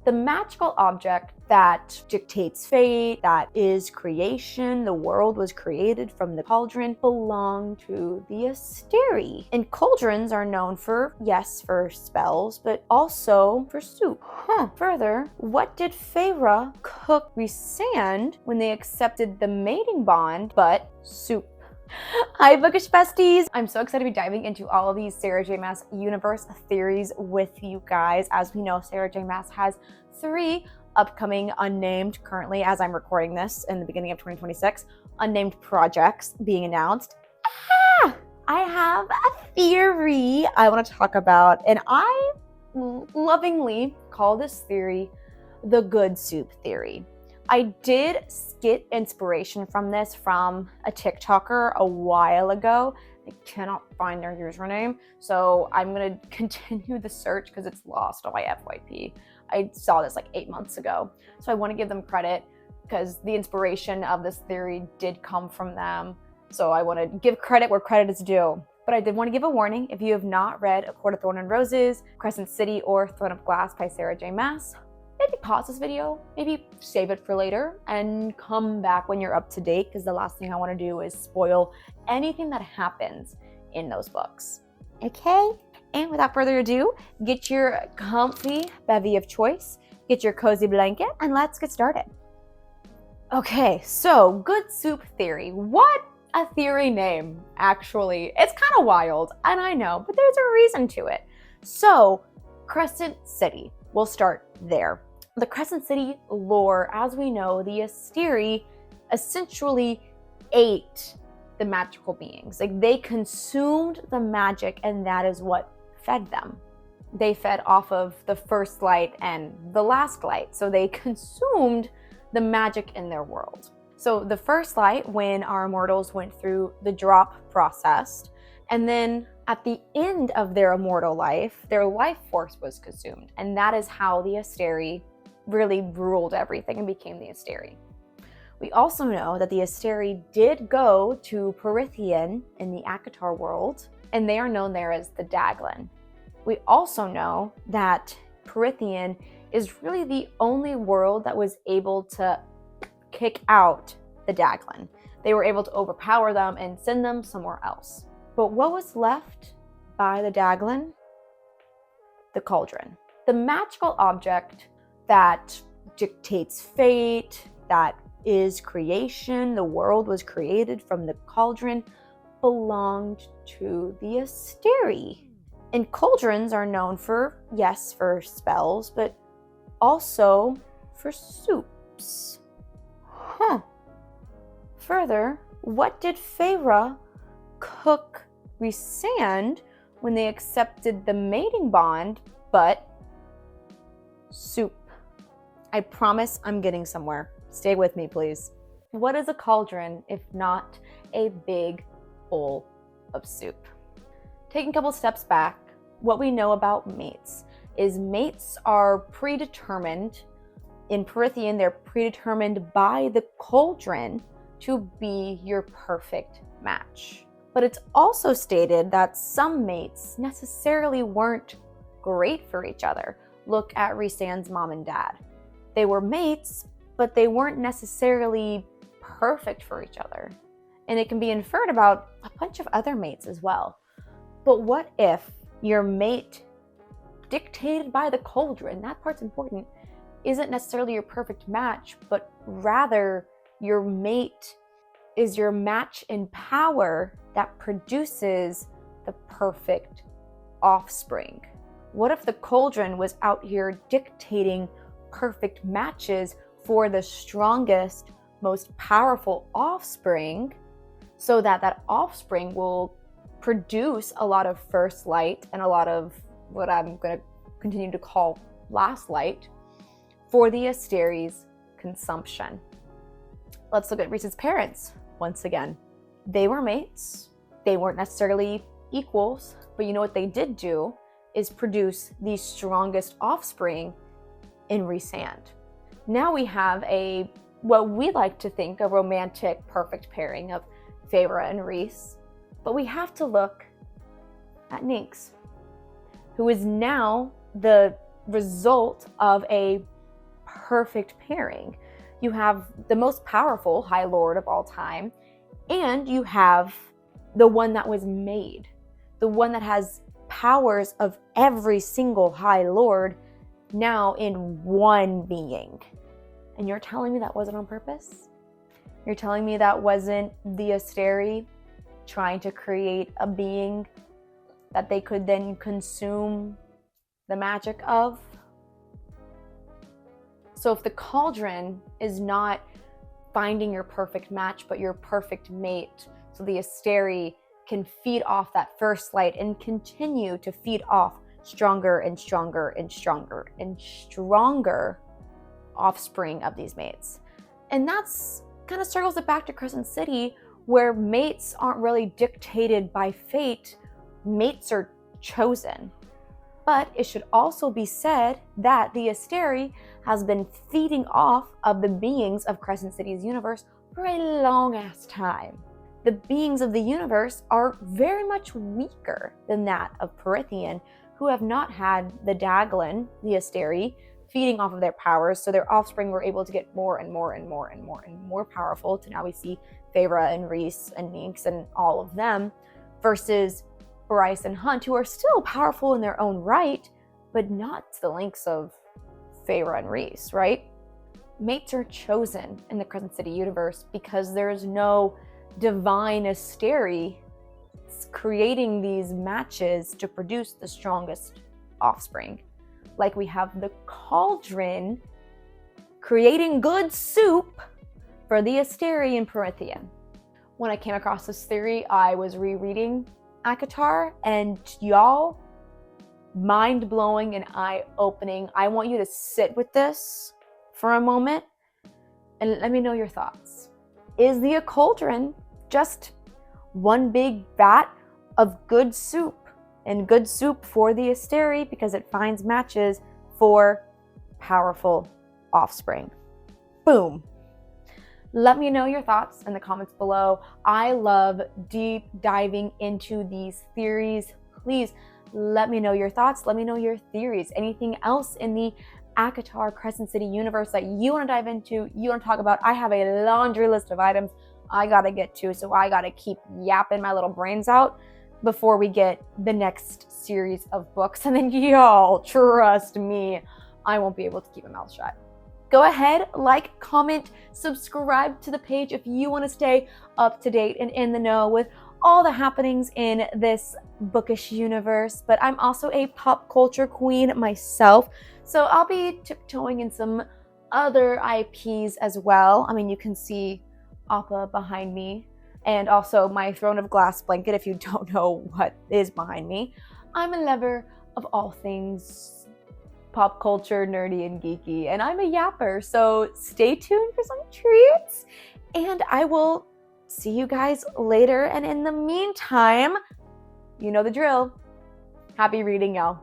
The magical object that dictates fate, that is creation, the world was created from the cauldron, belonged to the Asteri. And cauldrons are known for, yes, for spells, but also for soup. Further, what did Feyre cook Rhys when they accepted the mating bond, but soup? Hi bookish besties! I'm so excited to be diving into all of these Sarah J Maas universe theories with you guys. As we know, Sarah J Maas has 3 upcoming unnamed, currently as I'm recording this in the beginning of 2026, unnamed projects being announced. I have a theory I want to talk about, and I lovingly call this theory the good soup theory. I did get inspiration from this from a TikToker a while ago. I cannot find their username, so I'm gonna continue the search because it's lost on my FYP. I saw this like 8 months ago, so I want to give them credit because the inspiration of this theory did come from them. So I want to give credit where credit is due. But I did want to give a warning: if you have not read A Court of Thorn and Roses, Crescent City, or Throne of Glass by Sarah J Maas, maybe pause this video, maybe save it for later, and come back when you're up to date, because the last thing I want to do is spoil anything that happens in those books. Okay? And without further ado, get your comfy bevy of choice, get your cozy blanket, and let's get started. Okay, so good soup theory. What a theory name, actually. It's kind of wild, and I know, but there's a reason to it. So, Crescent City. We'll start there. The Crescent City lore, as we know, the Asteri essentially ate the magical beings. Like, they consumed the magic, and that is what fed them. They fed off of the Firstlight and the Last Light, so they consumed the magic in their world. So the Firstlight, when our immortals went through the drop process, and then at the end of their immortal life, their life force was consumed. And that is how the Asteri really ruled everything and became the Asteri. We also know that the Asteri did go to Prythian in the ACOTAR world, and they are known there as the Daglan. We also know that Prythian is really the only world that was able to kick out the Daglan. They were able to overpower them and send them somewhere else. But what was left by the Daglan? The Cauldron. The magical object that dictates fate, that is creation, the world was created from the Cauldron, belonged to the Asteri. And cauldrons are known for, yes, for spells, but also for soups. Further, what did Feyre cook Rhys when they accepted the mating bond, but soup? I promise I'm getting somewhere. Stay with me, please. What is a cauldron if not a big bowl of soup? Taking a couple steps back, what we know about mates is mates are predetermined. In Prythian, they're predetermined by the cauldron to be your perfect match. But it's also stated that some mates necessarily weren't great for each other. Look at Rhys's mom and dad. They were mates, but they weren't necessarily perfect for each other. And it can be inferred about a bunch of other mates as well. But what if your mate, dictated by the cauldron, that part's important, isn't necessarily your perfect match, but rather your mate is your match in power that produces the perfect offspring? What if the cauldron was out here dictating perfect matches for the strongest, most powerful offspring, so that that offspring will produce a lot of Firstlight and a lot of what I'm going to continue to call Last Light for the Asteri's consumption? Let's look at Rhys's parents once again. They were mates. They weren't necessarily equals, but you know what they did do is produce the strongest offspring in Rhys. Now we have what we like to think a romantic perfect pairing of Feyre and Rhys, but we have to look at Nyx, who is now the result of a perfect pairing. You have the most powerful High Lord of all time, and you have the one that was made, the one that has powers of every single High Lord now in one being. And you're telling me that wasn't on purpose? You're telling me that wasn't the Asteri trying to create a being that they could then consume the magic of? So if the Cauldron is not finding your perfect match, but your perfect mate, so the Asteri can feed off that Firstlight and continue to feed off stronger and stronger and stronger and stronger offspring of these mates. And that's kind of circles it back to Crescent City, where mates aren't really dictated by fate, mates are chosen. But it should also be said that the Asteri has been feeding off of the beings of Crescent City's universe for a long ass time. The beings of the universe are very much weaker than that of Prythian, who have not had the Daglan, the Asteri, feeding off of their powers, so their offspring were able to get more and more and more and more and more powerful, to now we see Feyre and Rhys and Nyx and all of them, versus Rhys and Hunt, who are still powerful in their own right, but not to the lengths of Feyre and Rhys, right? Mates are chosen in the Crescent City universe because there is no divine Asteri creating these matches to produce the strongest offspring. Like we have the Cauldron creating good soup for the Asteri and Prythian. When I came across this theory, I was rereading ACOTAR, and y'all, mind-blowing and eye-opening. I want you to sit with this for a moment and let me know your thoughts. Is the Cauldron just one big vat of good soup, and good soup for the Asteri because it finds matches for powerful offspring? Boom. Let me know your thoughts in the comments below. I love deep diving into these theories. Please let me know your thoughts. Let me know your theories. Anything else in the ACOTAR Crescent City universe that you want to dive into, you want to talk about? I have a laundry list of items I gotta get to, so I gotta keep yapping my little brains out before we get the next series of books. And then y'all, trust me, I won't be able to keep my mouth shut. Go ahead, like, comment, subscribe to the page if you want to stay up to date and in the know with all the happenings in this bookish universe. But I'm also a pop culture queen myself, so I'll be tiptoeing in some other IPs as well. I mean, you can see Appa behind me, and also my throne of glass blanket if you don't know what is behind me. I'm a lover of all things pop culture, nerdy and geeky, and I'm a yapper, so stay tuned for some treats, and I will see you guys later. And in the meantime, you know the drill. Happy reading, y'all.